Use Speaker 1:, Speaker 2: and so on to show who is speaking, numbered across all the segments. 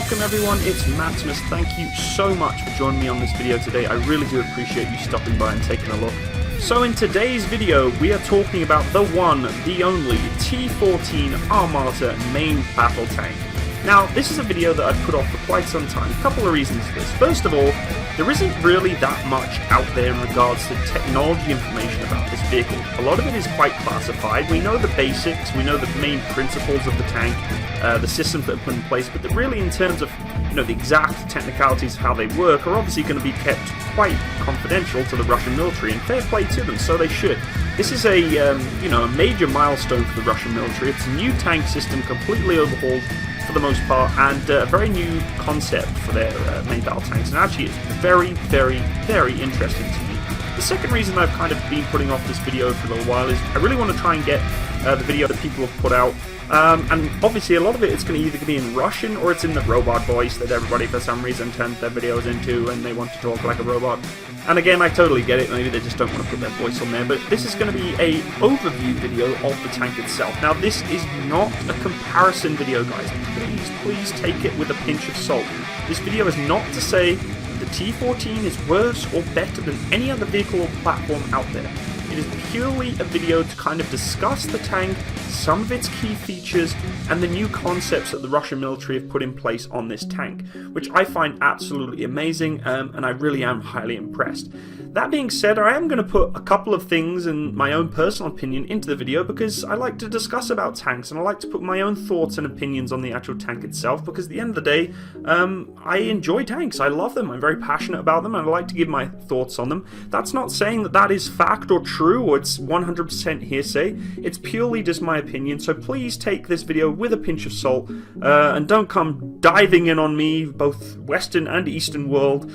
Speaker 1: Welcome everyone, it's Maximus. Thank you so much for joining me on this video today. I really do appreciate you stopping by and taking a look. So in today's video, we are talking about the one, the only, T-14 Armata main battle tank. Now, this is a video that I've put off for quite some time. A couple of reasons for this. First of all, there isn't really that much out there in regards to technology information about this vehicle. A lot of it is quite classified. We know the basics, we know the main principles of the tank, the systems that are put in place, but really in terms of the exact technicalities of how they work are obviously going to be kept quite confidential to the Russian military, and fair play to them, so they should. This is a a major milestone for the Russian military. It's a new tank system, completely overhauled for the most part, and a very new concept for their main battle tanks, and actually it's very, very, very interesting to me. The second reason I've kind of been putting off this video for a little while is I really want to try and get the video that people have put out, and obviously a lot of it is going to either be in Russian or it's in the robot voice that everybody for some reason turns their videos into and they want to talk like a robot. And again, I totally get it, maybe they just don't want to put their voice on there, but this is going to be a overview video of the tank itself. Now, this is not a comparison video, guys. Please take it with a pinch of salt. This video is not to say the T-14 is worse or better than any other vehicle or platform out there. It is purely a video to kind of discuss the tank, some of its key features, and the new concepts that the Russian military have put in place on this tank, which I find absolutely amazing, and I really am highly impressed. That being said, I am going to put a couple of things and my own personal opinion into the video because I like to discuss about tanks, and I like to put my own thoughts and opinions on the actual tank itself, because at the end of the day, I enjoy tanks. I love them. I'm very passionate about them, and I like to give my thoughts on them. That's not saying that that is fact or true, or it's 100% hearsay. It's purely just my opinion, so please take this video with a pinch of salt, and don't come diving in on me, both Western and Eastern world,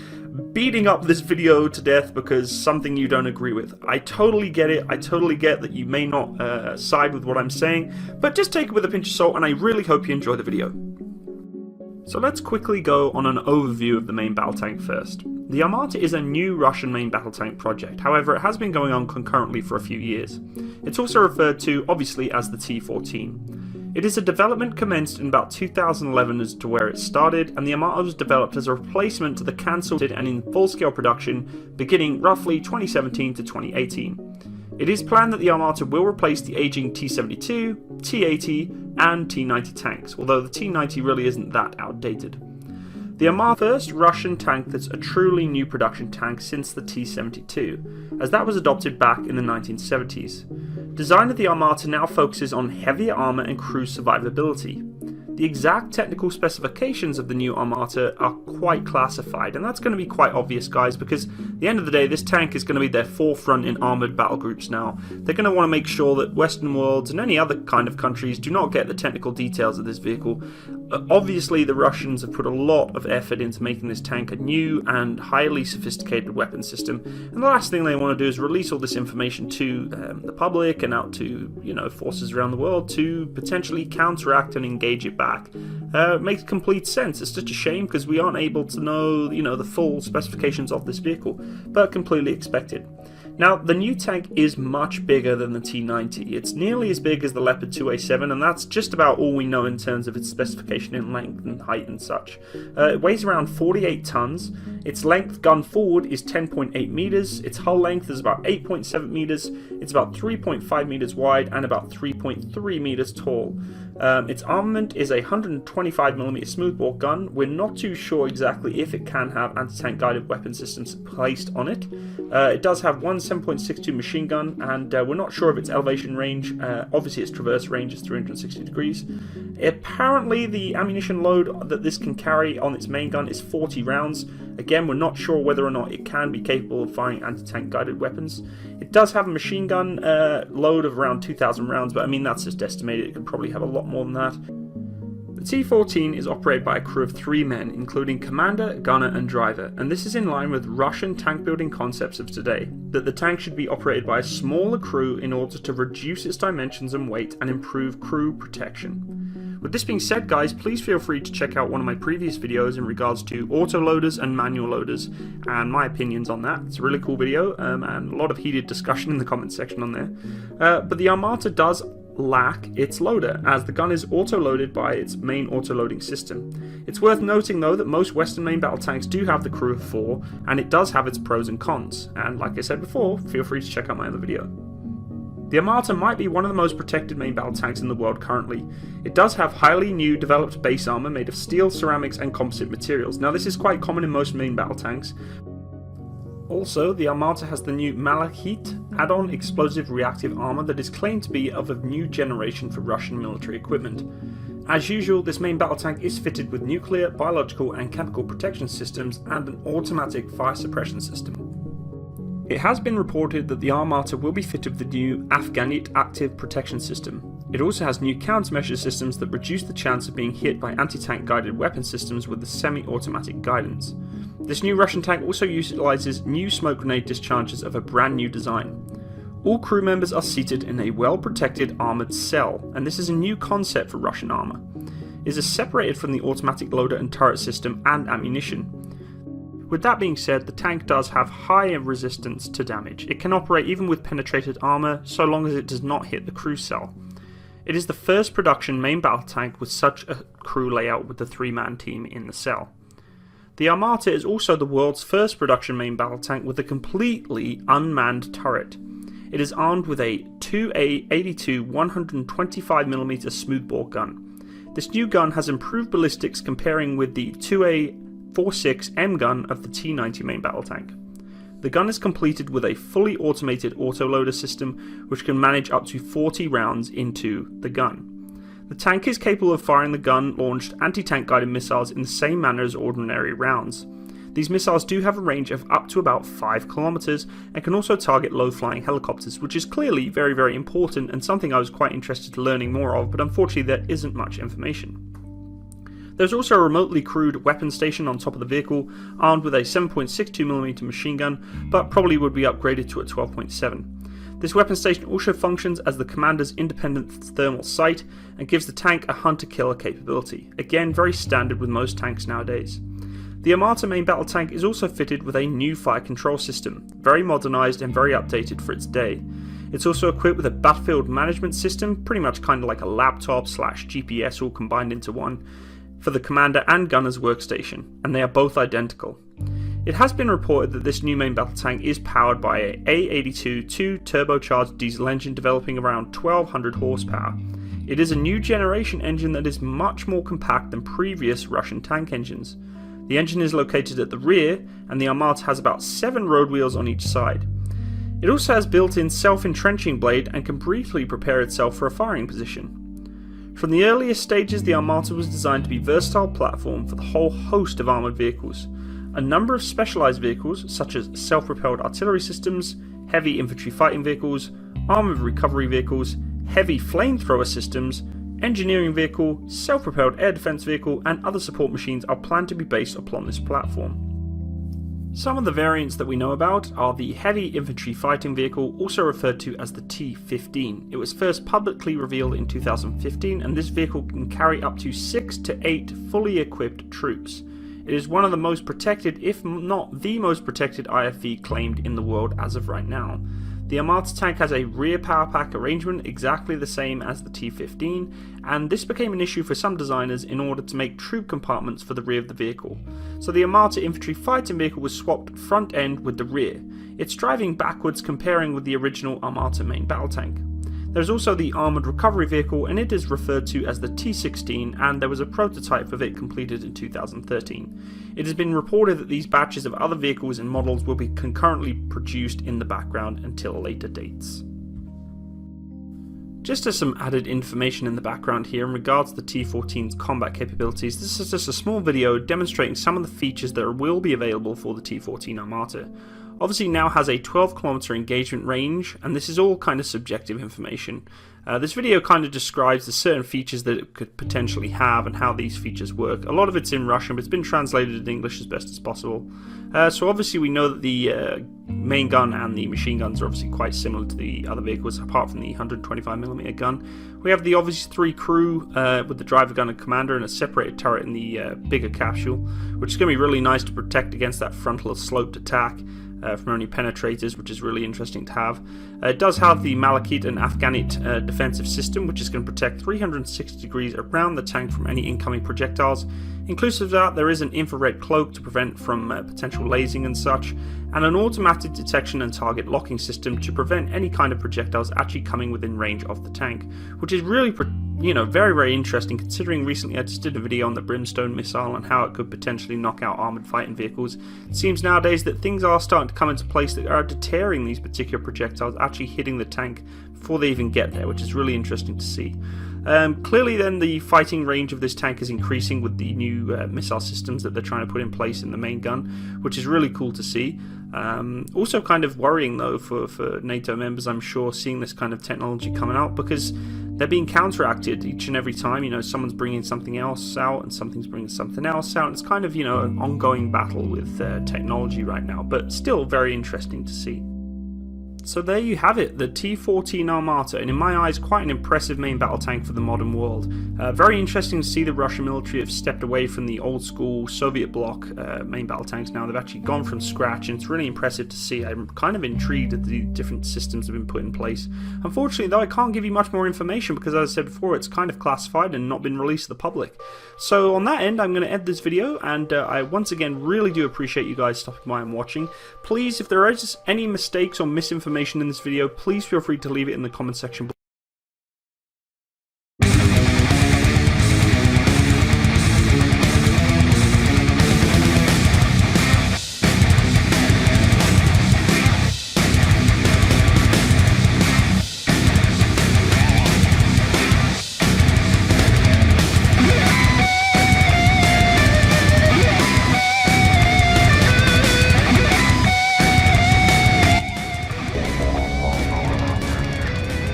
Speaker 1: beating up this video to death because something you don't agree with. I totally get it. I totally get that you may not side with what I'm saying, but just take it with a pinch of salt, and I really hope you enjoy the video. So let's quickly go on an overview of the main battle tank first. The Armata is a new Russian main battle tank project, however it has been going on concurrently for a few years. It's also referred to, obviously, as the T-14. It is a development commenced in about 2011 as to where it started, and the Armata was developed as a replacement to the cancelled and in full-scale production beginning roughly 2017 to 2018. It is planned that the Armata will replace the aging T-72, T-80 and T-90 tanks, although the T-90 really isn't that outdated. The Armata first Russian tank that's a truly new production tank since the T-72, as that was adopted back in the 1970s. Design of the Armata now focuses on heavier armour and crew survivability. The exact technical specifications of the new Armata are quite classified, and that's going to be quite obvious, guys, because at the end of the day, this tank is going to be their forefront in armoured battle groups now. They're going to want to make sure that Western worlds and any other kind of countries do not get the technical details of this vehicle. Obviously, the Russians have put a lot of effort into making this tank a new and highly sophisticated weapon system, and the last thing they want to do is release all this information to the public and out to forces around the world to potentially counteract and engage it back. It makes complete sense. It's just a shame because we aren't able to know the full specifications of this vehicle, but completely expected. Now, the new tank is much bigger than the T-90. It's nearly as big as the Leopard 2A7, and that's just about all we know in terms of its specification in length and height and such. It weighs around 48 tons. Its length gun forward is 10.8 meters. Its hull length is about 8.7 meters. It's about 3.5 meters wide and about 3.3 meters tall. Its armament is a 125mm smoothbore gun. We're not too sure exactly if it can have anti-tank guided weapon systems placed on it. It does have one 7.62 machine gun, and we're not sure of its elevation range. Obviously its traverse range is 360 degrees. Apparently the ammunition load that this can carry on its main gun is 40 rounds. Again, we're not sure whether or not it can be capable of firing anti-tank guided weapons. It does have a machine gun load of around 2,000 rounds, but I mean that's just estimated. It could probably have a lot more than that. The T-14 is operated by a crew of 3 men, including commander, gunner and driver, and this is in line with Russian tank building concepts of today, that the tank should be operated by a smaller crew in order to reduce its dimensions and weight and improve crew protection. With this being said, guys, please feel free to check out one of my previous videos in regards to auto-loaders and manual loaders and my opinions on that. It's a really cool video, and a lot of heated discussion in the comment section on there. But the Armata does lack its loader, as the gun is auto-loaded by its main auto-loading system. It's worth noting though that most Western main battle tanks do have the crew of 4, and it does have its pros and cons, and like I said before, feel free to check out my other video. The Armata might be one of the most protected main battle tanks in the world currently. It does have highly new developed base armor made of steel, ceramics and composite materials. Now this is quite common in most main battle tanks. Also, the Armata has the new Malachite add-on explosive reactive armor that is claimed to be of a new generation for Russian military equipment. As usual, this main battle tank is fitted with nuclear, biological and chemical protection systems and an automatic fire suppression system. It has been reported that the Armata will be fitted with the new Afghanit active protection system. It also has new countermeasure systems that reduce the chance of being hit by anti-tank guided weapon systems with the semi-automatic guidance. This new Russian tank also utilises new smoke grenade discharges of a brand new design. All crew members are seated in a well-protected armoured cell, and this is a new concept for Russian armour. It is separated from the automatic loader and turret system and ammunition. With that being said, the tank does have higher resistance to damage. It can operate even with penetrated armour, so long as it does not hit the crew cell. It is the first production main battle tank with such a crew layout with the 3-man team in the cell. The Armata is also the world's first production main battle tank with a completely unmanned turret. It is armed with a 2A82 125mm smoothbore gun. This new gun has improved ballistics comparing with the 2A46M gun of the T90 main battle tank. The gun is completed with a fully automated autoloader system which can manage up to 40 rounds into the gun. The tank is capable of firing the gun-launched anti-tank guided missiles in the same manner as ordinary rounds. These missiles do have a range of up to about 5 kilometers and can also target low-flying helicopters, which is clearly very, very important and something I was quite interested in learning more of, but unfortunately there isn't much information. There's also a remotely crewed weapon station on top of the vehicle, armed with a 7.62mm machine gun, but probably would be upgraded to a 12.7. This weapon station also functions as the commander's independent thermal sight and gives the tank a hunter-killer capability, again very standard with most tanks nowadays. The Armata main battle tank is also fitted with a new fire control system, very modernised and very updated for its day. It's also equipped with a battlefield management system, pretty much kind of like a laptop / GPS all combined into one, for the commander and gunner's workstation, and they are both identical. It has been reported that this new main battle tank is powered by a A82 2-turbocharged diesel engine developing around 1200 horsepower. It is a new generation engine that is much more compact than previous Russian tank engines. The engine is located at the rear, and the Armata has about 7 road wheels on each side. It also has built-in self-entrenching blade and can briefly prepare itself for a firing position. From the earliest stages, the Armata was designed to be a versatile platform for the whole host of armoured vehicles. A number of specialised vehicles, such as self-propelled artillery systems, heavy infantry fighting vehicles, armoured recovery vehicles, heavy flamethrower systems, engineering vehicle, self-propelled air defence vehicle and other support machines are planned to be based upon this platform. Some of the variants that we know about are the Heavy Infantry Fighting Vehicle, also referred to as the T-15. It was first publicly revealed in 2015 and this vehicle can carry up to 6 to 8 fully equipped troops. It is one of the most protected, if not the most protected IFV claimed in the world as of right now. The Armata tank has a rear power pack arrangement exactly the same as the T-15, and this became an issue for some designers in order to make troop compartments for the rear of the vehicle. So the Armata infantry fighting vehicle was swapped front end with the rear. It's driving backwards comparing with the original Armata main battle tank. There's also the armoured recovery vehicle, and it is referred to as the T-16, and there was a prototype of it completed in 2013. It has been reported that these batches of other vehicles and models will be concurrently produced in the background until later dates. Just as some added information in the background here in regards to the T-14's combat capabilities, this is just a small video demonstrating some of the features that will be available for the T-14 Armata. Obviously now has a 12km engagement range, and this is all kind of subjective information. This video kind of describes the certain features that it could potentially have and how these features work. A lot of it's in Russian, but it's been translated in English as best as possible. So obviously we know that the main gun and the machine guns are obviously quite similar to the other vehicles, apart from the 125mm gun. We have the obvious 3 crew with the driver, gun and commander, and a separated turret in the bigger capsule, which is going to be really nice to protect against that frontal sloped attack. from only penetrators, which is really interesting to have. It does have the Malachite and Afghanite defensive system, which is going to protect 360 degrees around the tank from any incoming projectiles. Inclusive of that, there is an infrared cloak to prevent from potential lasing and such, and an automatic detection and target locking system to prevent any kind of projectiles actually coming within range of the tank, which is really very, very interesting, considering recently I just did a video on the Brimstone missile and how it could potentially knock out armoured fighting vehicles. It seems nowadays that things are starting to come into place that are deterring these particular projectiles actually hitting the tank before they even get there, which is really interesting to see. Clearly then the fighting range of this tank is increasing with the new missile systems that they're trying to put in place in the main gun, which is really cool to see. Also kind of worrying though for NATO members, I'm sure, seeing this kind of technology coming out, because they're being counteracted each and every time. Someone's bringing something else out and something's bringing something else out. It's kind of, an ongoing battle with technology right now, but still very interesting to see. So there you have it, the T-14 Armata, and in my eyes quite an impressive main battle tank for the modern world. Very interesting to see the Russian military have stepped away from the old school Soviet bloc main battle tanks now. They've actually gone from scratch, and it's really impressive to see. I'm kind of intrigued at the different systems that have been put in place. Unfortunately though, I can't give you much more information because, as I said before, it's kind of classified and not been released to the public. So on that end, I'm going to end this video, and I once again really do appreciate you guys stopping by and watching. Please, if there is any mistakes or misinformation in this video, please feel free to leave it in the comment section below.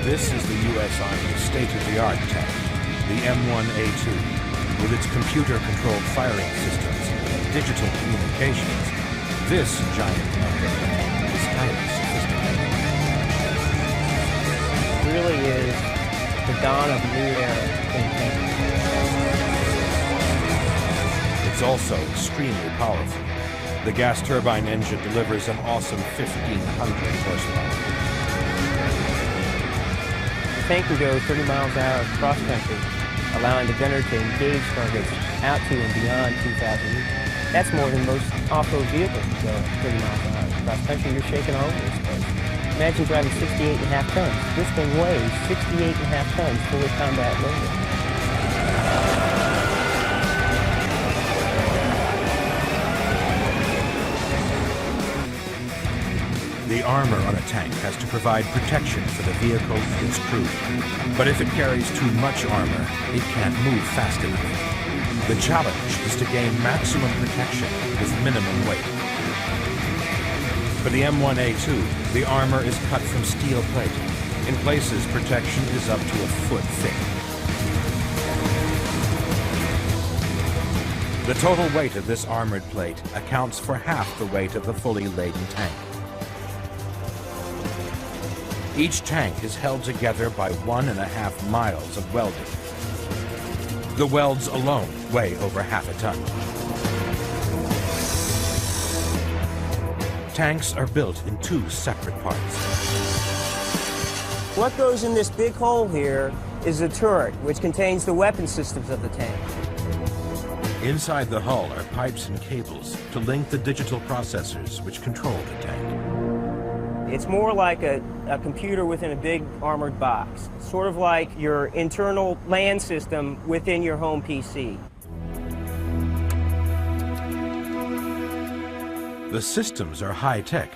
Speaker 2: This is the U.S. Army's state-of-the-art tank, the M1A2. With its computer-controlled firing systems and digital communications, this giant number is highly sophisticated.
Speaker 3: It really is the dawn of a new era in tanking.
Speaker 2: It's also extremely powerful. The gas turbine engine delivers an awesome 1,500 horsepower.
Speaker 3: The tank can go 30 miles an hour cross country, allowing the gunner to engage targets out to and beyond 2,000 meters. That's more than most off-road vehicles can go 30 miles an hour cross country. You're shaking all over this place. Imagine driving 68.5 tons. This thing weighs 68.5 tons, fully combat loaded.
Speaker 2: The armor on a tank has to provide protection for the vehicle and its crew. But if it carries too much armor, it can't move fast enough. The challenge is to gain maximum protection with minimum weight. For the M1A2, the armor is cut from steel plate. In places, protection is up to a foot thick. The total weight of this armored plate accounts for half the weight of the fully laden tank. Each tank is held together by 1.5 miles of welding. The welds alone weigh over half a ton. Tanks are built in 2 separate parts.
Speaker 3: What goes in this big hole here is the turret, which contains the weapon systems of the tank.
Speaker 2: Inside the hull are pipes and cables to link the digital processors which control the tank.
Speaker 3: It's more like a computer within a big armored box, sort of like your internal LAN system within your home PC.
Speaker 2: The systems are high-tech,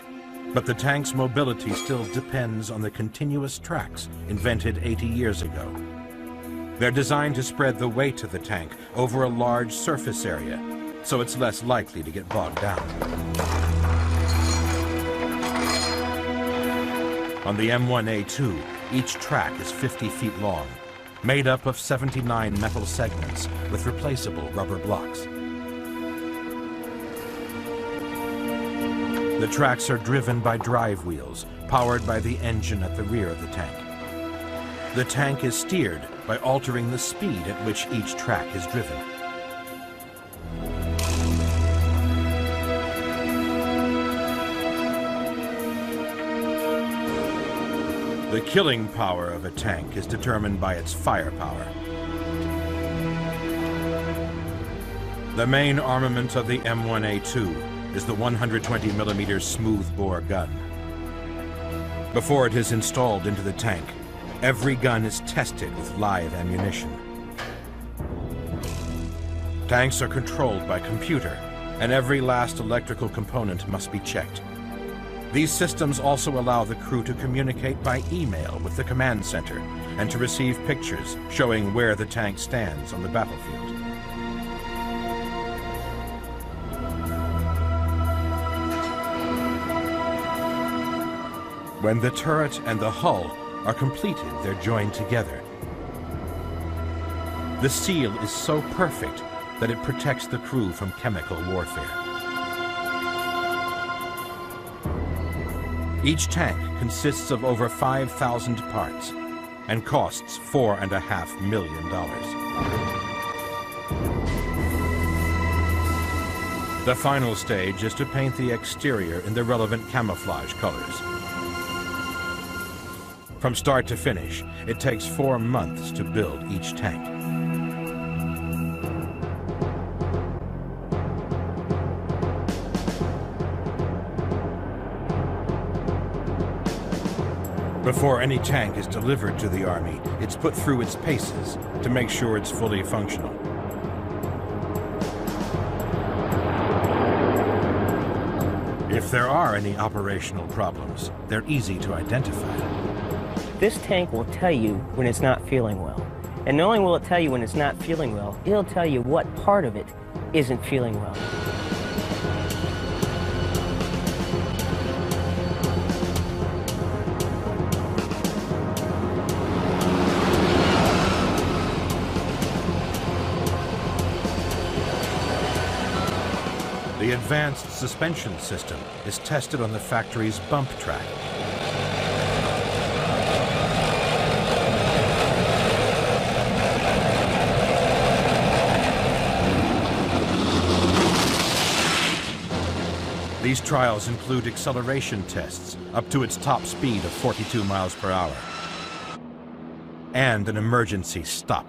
Speaker 2: but the tank's mobility still depends on the continuous tracks invented 80 years ago. They're designed to spread the weight of the tank over a large surface area, so it's less likely to get bogged down. On the M1A2, each track is 50 feet long, made up of 79 metal segments with replaceable rubber blocks. The tracks are driven by drive wheels, powered by the engine at the rear of the tank. The tank is steered by altering the speed at which each track is driven. The killing power of a tank is determined by its firepower. The main armament of the M1A2 is the 120mm smoothbore gun. Before it is installed into the tank, every gun is tested with live ammunition. Tanks are controlled by computer, and every last electrical component must be checked. These systems also allow the crew to communicate by email with the command center and to receive pictures showing where the tank stands on the battlefield. When the turret and the hull are completed, they're joined together. The seal is so perfect that it protects the crew from chemical warfare. Each tank consists of over 5,000 parts and costs $4.5 million. The final stage is to paint the exterior in the relevant camouflage colors. From start to finish, it takes 4 months to build each tank. Before any tank is delivered to the Army, it's put through its paces to make sure it's fully functional. If there are any operational problems, they're easy to identify.
Speaker 3: This tank will tell you when it's not feeling well. And not only will it tell you when it's not feeling well, it'll tell you what part of it isn't feeling well.
Speaker 2: The advanced suspension system is tested on the factory's bump track. These trials include acceleration tests up to its top speed of 42 miles per hour and an emergency stop.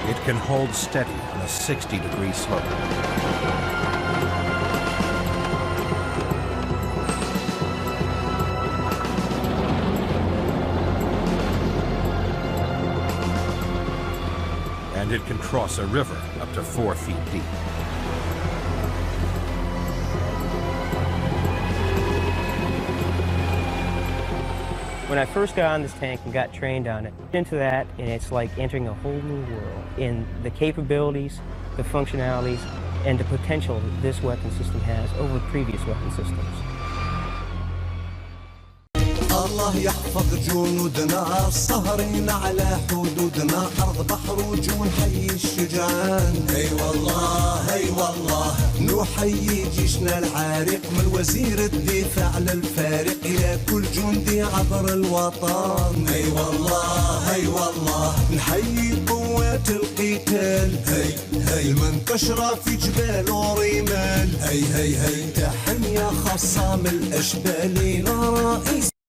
Speaker 2: It can hold steady on a 60-degree slope. And it can cross a river up to 4 feet deep.
Speaker 3: When I first got on this tank and got trained on it, into that, and it's like entering a whole new world in the capabilities, the functionalities, and the potential that this weapon system has over previous weapon systems.
Speaker 4: الله يحفظ جنودنا السهرين على حدودنا أرض بحر وجون حي الشجعان هي والله هي والله نحيي جيشنا العارق من وزير الدفاع للفارق إلى كل جندي عبر الوطن هي والله هي والله نحيي قوات القتال هي المنتشرة في جبال ورمال هي تحية خاصة من الأشبال إلى رئيس